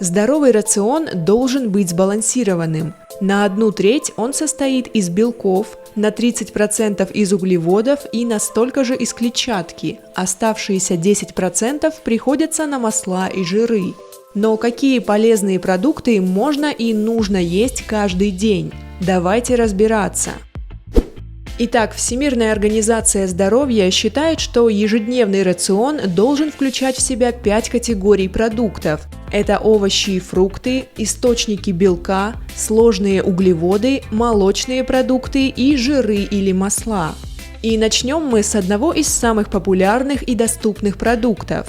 Здоровый рацион должен быть сбалансированным. На 1/3 он состоит из белков, на 30% из углеводов и на столько же из клетчатки. Оставшиеся 10% приходятся на масла и жиры. Но какие полезные продукты можно и нужно есть каждый день? Давайте разбираться. Итак, Всемирная организация здоровья считает, что ежедневный рацион должен включать в себя 5 категорий продуктов. Это овощи и фрукты, источники белка, сложные углеводы, молочные продукты и жиры или масла. И начнем мы с одного из самых популярных и доступных продуктов.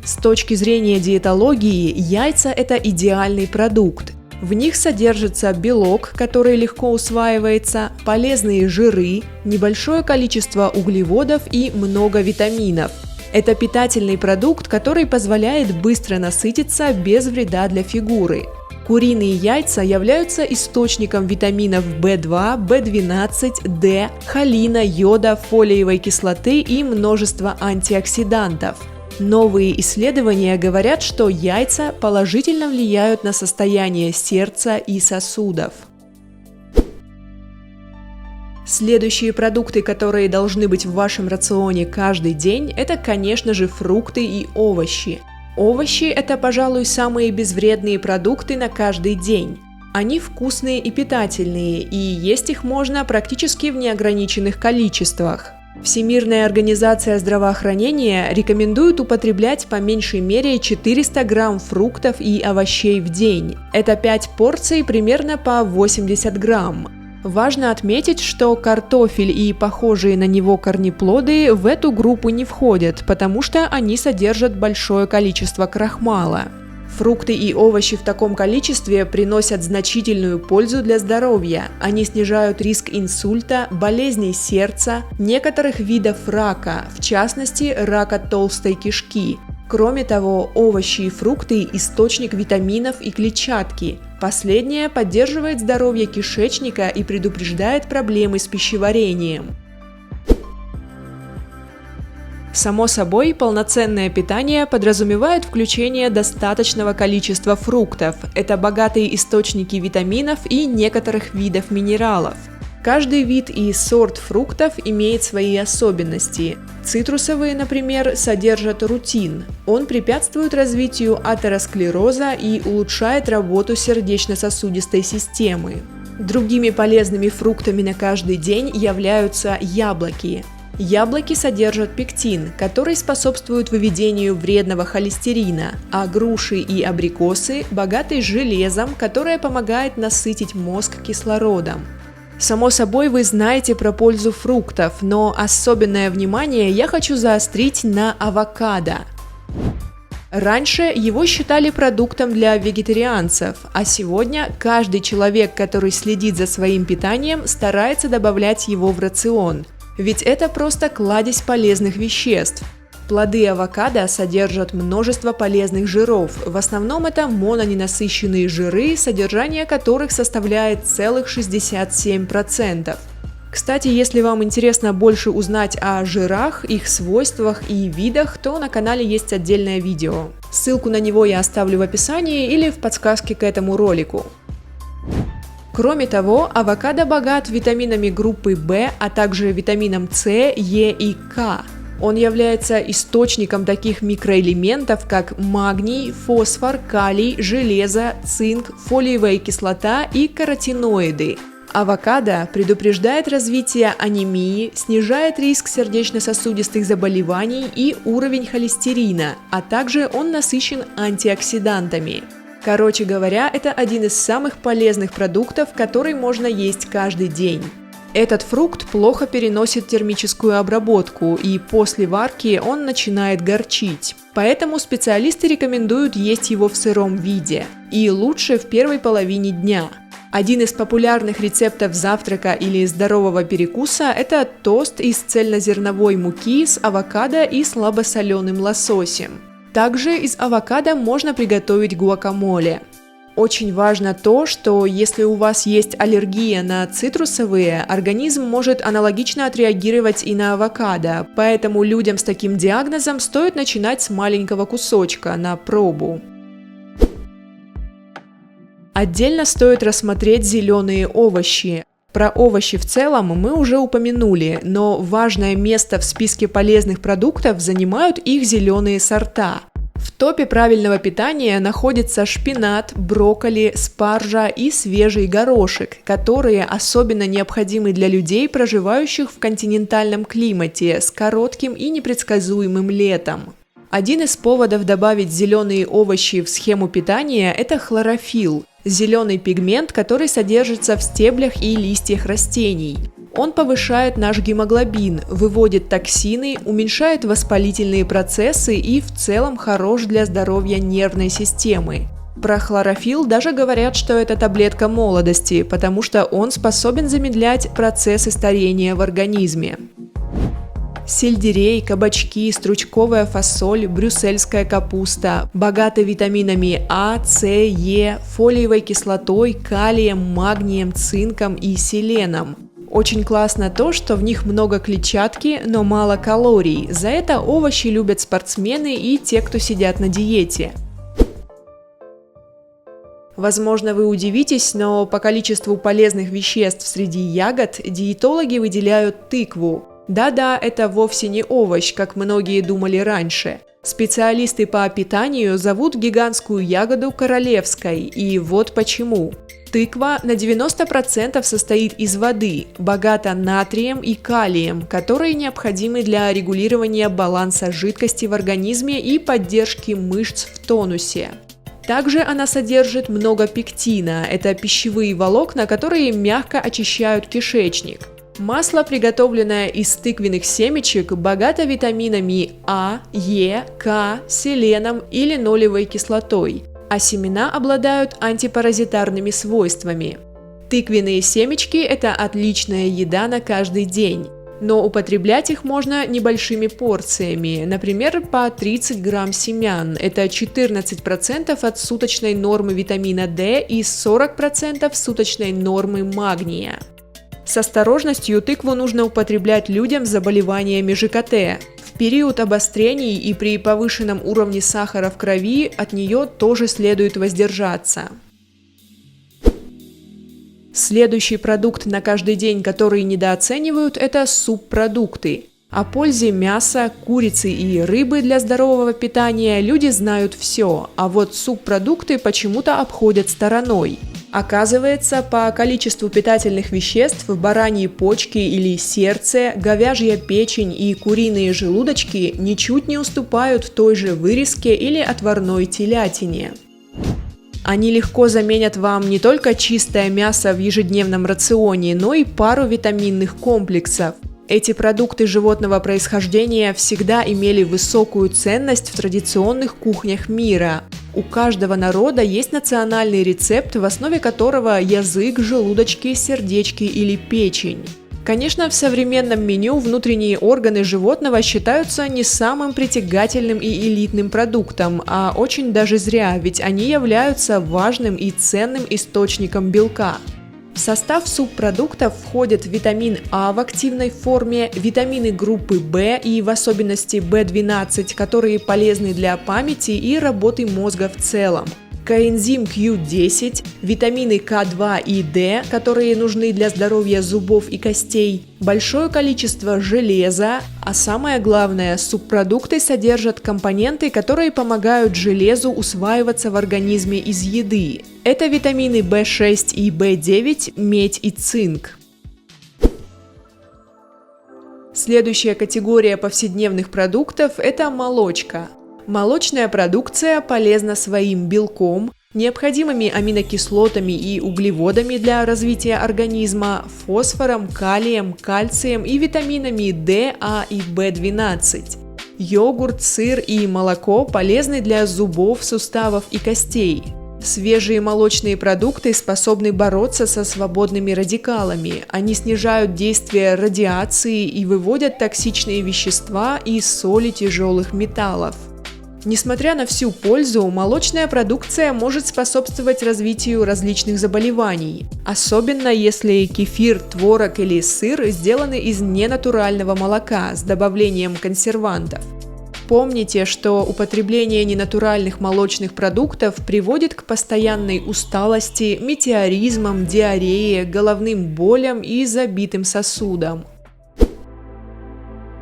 С точки зрения диетологии, яйца – это идеальный продукт. В них содержится белок, который легко усваивается, полезные жиры, небольшое количество углеводов и много витаминов. Это питательный продукт, который позволяет быстро насытиться без вреда для фигуры. Куриные яйца являются источником витаминов В2, В12, D, холина, йода, фолиевой кислоты и множества антиоксидантов. Новые исследования говорят, что яйца положительно влияют на состояние сердца и сосудов. Следующие продукты, которые должны быть в вашем рационе каждый день, это, конечно же, фрукты и овощи. Овощи – это, пожалуй, самые безвредные продукты на каждый день. Они вкусные и питательные, и есть их можно практически в неограниченных количествах. Всемирная организация здравоохранения рекомендует употреблять по меньшей мере 400 грамм фруктов и овощей в день. Это 5 порций примерно по 80 грамм. Важно отметить, что картофель и похожие на него корнеплоды в эту группу не входят, потому что они содержат большое количество крахмала. Фрукты и овощи в таком количестве приносят значительную пользу для здоровья. Они снижают риск инсульта, болезней сердца, некоторых видов рака, в частности, рака толстой кишки. Кроме того, овощи и фрукты – источник витаминов и клетчатки. Последнее поддерживает здоровье кишечника и предупреждает проблемы с пищеварением. Само собой, полноценное питание подразумевает включение достаточного количества фруктов. Это богатые источники витаминов и некоторых видов минералов. Каждый вид и сорт фруктов имеет свои особенности. Цитрусовые, например, содержат рутин. Он препятствует развитию атеросклероза и улучшает работу сердечно-сосудистой системы. Другими полезными фруктами на каждый день являются яблоки. Яблоки содержат пектин, который способствует выведению вредного холестерина, а груши и абрикосы богаты железом, которое помогает насытить мозг кислородом. Само собой, вы знаете про пользу фруктов, но особенное внимание я хочу заострить на авокадо. Раньше его считали продуктом для вегетарианцев, а сегодня каждый человек, который следит за своим питанием, старается добавлять его в рацион. Ведь это просто кладезь полезных веществ. Плоды авокадо содержат множество полезных жиров, в основном это мононенасыщенные жиры, содержание которых составляет целых 67%. Кстати, если вам интересно больше узнать о жирах, их свойствах и видах, то на канале есть отдельное видео. Ссылку на него я оставлю в описании или в подсказке к этому ролику. Кроме того, авокадо богат витаминами группы В, а также витамином С, Е и К. Он является источником таких микроэлементов, как магний, фосфор, калий, железо, цинк, фолиевая кислота и каротиноиды. Авокадо предупреждает развитие анемии, снижает риск сердечно-сосудистых заболеваний и уровень холестерина, а также он насыщен антиоксидантами. Короче говоря, это один из самых полезных продуктов, который можно есть каждый день. Этот фрукт плохо переносит термическую обработку, и после варки он начинает горчить. Поэтому специалисты рекомендуют есть его в сыром виде, и лучше в первой половине дня. Один из популярных рецептов завтрака или здорового перекуса – это тост из цельнозерновой муки с авокадо и слабосоленым лососем. Также из авокадо можно приготовить гуакамоле. Очень важно то, что если у вас есть аллергия на цитрусовые, организм может аналогично отреагировать и на авокадо, поэтому людям с таким диагнозом стоит начинать с маленького кусочка на пробу. Отдельно стоит рассмотреть зеленые овощи. Про овощи в целом мы уже упомянули, но важное место в списке полезных продуктов занимают их зеленые сорта. В топе правильного питания находятся шпинат, брокколи, спаржа и свежий горошек, которые особенно необходимы для людей, проживающих в континентальном климате с коротким и непредсказуемым летом. Один из поводов добавить зеленые овощи в схему питания – это хлорофилл. Зеленый пигмент, который содержится в стеблях и листьях растений. Он повышает наш гемоглобин, выводит токсины, уменьшает воспалительные процессы и в целом хорош для здоровья нервной системы. Про хлорофилл даже говорят, что это таблетка молодости, потому что он способен замедлять процессы старения в организме. Сельдерей, кабачки, стручковая фасоль, брюссельская капуста богаты витаминами А, С, Е, фолиевой кислотой, калием, магнием, цинком и селеном. Очень классно то, что в них много клетчатки, но мало калорий. За это овощи любят спортсмены и те, кто сидят на диете. Возможно, вы удивитесь, но по количеству полезных веществ среди ягод диетологи выделяют тыкву. Да-да, это вовсе не овощ, как многие думали раньше. Специалисты по питанию зовут гигантскую ягоду королевской, и вот почему. Тыква на 90% состоит из воды, богата натрием и калием, которые необходимы для регулирования баланса жидкости в организме и поддержки мышц в тонусе. Также она содержит много пектина, это пищевые волокна, которые мягко очищают кишечник. Масло, приготовленное из тыквенных семечек, богато витаминами А, Е, К, селеном и линолевой кислотой, а семена обладают антипаразитарными свойствами. Тыквенные семечки – это отличная еда на каждый день, но употреблять их можно небольшими порциями, например, по 30 грамм семян, это 14% от суточной нормы витамина D и 40% суточной нормы магния. С осторожностью тыкву нужно употреблять людям с заболеваниями ЖКТ. В период обострений и при повышенном уровне сахара в крови от нее тоже следует воздержаться. Следующий продукт на каждый день, который недооценивают, это субпродукты. О пользе мяса, курицы и рыбы для здорового питания люди знают все, а вот субпродукты почему-то обходят стороной. Оказывается, по количеству питательных веществ бараньи почки или сердце, говяжья печень и куриные желудочки ничуть не уступают той же вырезке или отварной телятине. Они легко заменят вам не только чистое мясо в ежедневном рационе, но и пару витаминных комплексов. Эти продукты животного происхождения всегда имели высокую ценность в традиционных кухнях мира. У каждого народа есть национальный рецепт, в основе которого язык, желудочки, сердечки или печень. Конечно, в современном меню внутренние органы животного считаются не самым притягательным и элитным продуктом, а очень даже зря, ведь они являются важным и ценным источником белка. В состав субпродуктов входят витамин А в активной форме, витамины группы В и в особенности В12, которые полезны для памяти и работы мозга в целом. Коэнзим Q10, витамины К2 и D, которые нужны для здоровья зубов и костей, большое количество железа, а самое главное, субпродукты содержат компоненты, которые помогают железу усваиваться в организме из еды. Это витамины В6 и В9, медь и цинк. Следующая категория повседневных продуктов – это молочка. Молочная продукция полезна своим белком, необходимыми аминокислотами и углеводами для развития организма, фосфором, калием, кальцием и витаминами D, А и В12. Йогурт, сыр и молоко полезны для зубов, суставов и костей. Свежие молочные продукты способны бороться со свободными радикалами. Они снижают действие радиации и выводят токсичные вещества и соли тяжелых металлов. Несмотря на всю пользу, молочная продукция может способствовать развитию различных заболеваний, особенно если кефир, творог или сыр сделаны из ненатурального молока с добавлением консервантов. Помните, что употребление ненатуральных молочных продуктов приводит к постоянной усталости, метеоризмам, диарее, головным болям и забитым сосудам.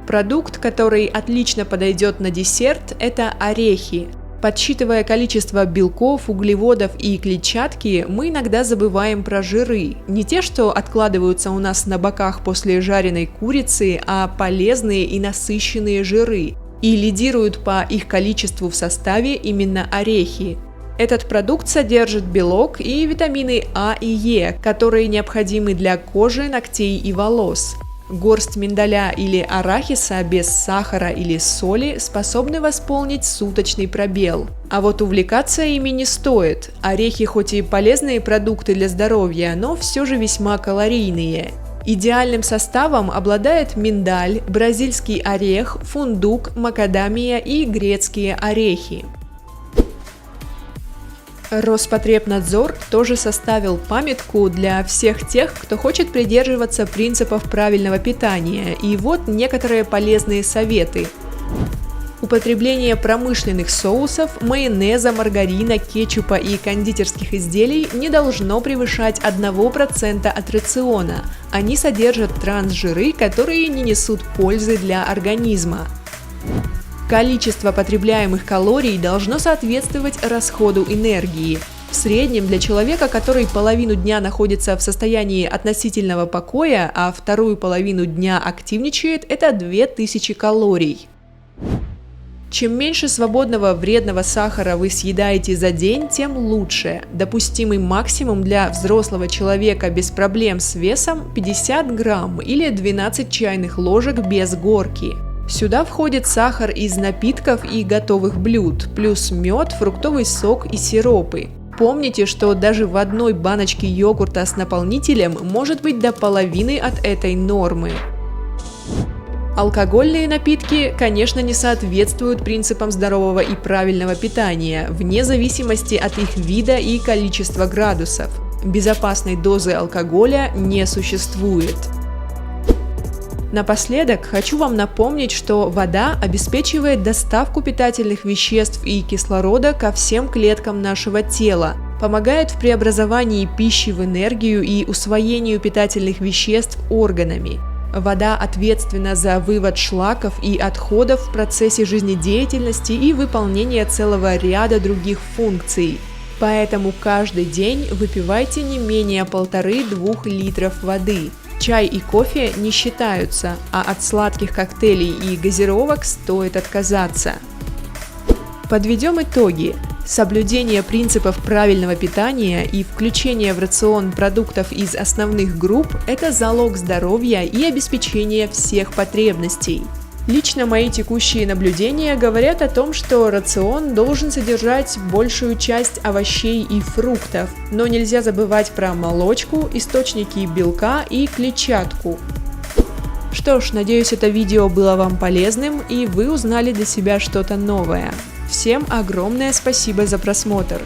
Продукт, который отлично подойдет на десерт, это орехи. Подсчитывая количество белков, углеводов и клетчатки, мы иногда забываем про жиры. Не те, что откладываются у нас на боках после жареной курицы, а полезные и насыщенные жиры. И лидируют по их количеству в составе именно орехи. Этот продукт содержит белок и витамины А и Е, которые необходимы для кожи, ногтей и волос. Горсть миндаля или арахиса без сахара или соли способны восполнить суточный пробел. А вот увлекаться ими не стоит. Орехи хоть и полезные продукты для здоровья, но все же весьма калорийные. Идеальным составом обладает миндаль, бразильский орех, фундук, макадамия и грецкие орехи. Роспотребнадзор тоже составил памятку для всех тех, кто хочет придерживаться принципов правильного питания, и вот некоторые полезные советы. Употребление промышленных соусов, майонеза, маргарина, кетчупа и кондитерских изделий не должно превышать 1% от рациона. Они содержат трансжиры, которые не несут пользы для организма. Количество потребляемых калорий должно соответствовать расходу энергии. В среднем для человека, который половину дня находится в состоянии относительного покоя, а вторую половину дня активничает, это 2000 калорий. Чем меньше свободного вредного сахара вы съедаете за день, тем лучше. Допустимый максимум для взрослого человека без проблем с весом 50 грамм или 12 чайных ложек без горки. Сюда входит сахар из напитков и готовых блюд, плюс мед, фруктовый сок и сиропы. Помните, что даже в одной баночке йогурта с наполнителем может быть до половины от этой нормы. Алкогольные напитки, конечно, не соответствуют принципам здорового и правильного питания, вне зависимости от их вида и количества градусов. Безопасной дозы алкоголя не существует. Напоследок хочу вам напомнить, что вода обеспечивает доставку питательных веществ и кислорода ко всем клеткам нашего тела, помогает в преобразовании пищи в энергию и усвоению питательных веществ органами. Вода ответственна за вывод шлаков и отходов в процессе жизнедеятельности и выполнения целого ряда других функций. Поэтому каждый день выпивайте не менее 1,5–2 литров воды. Чай и кофе не считаются, а от сладких коктейлей и газировок стоит отказаться. Подведем итоги. Соблюдение принципов правильного питания и включение в рацион продуктов из основных групп – это залог здоровья и обеспечения всех потребностей. Лично мои текущие наблюдения говорят о том, что рацион должен содержать большую часть овощей и фруктов, но нельзя забывать про молочку, источники белка и клетчатку. Что ж, надеюсь, это видео было вам полезным и вы узнали для себя что-то новое. Всем огромное спасибо за просмотр!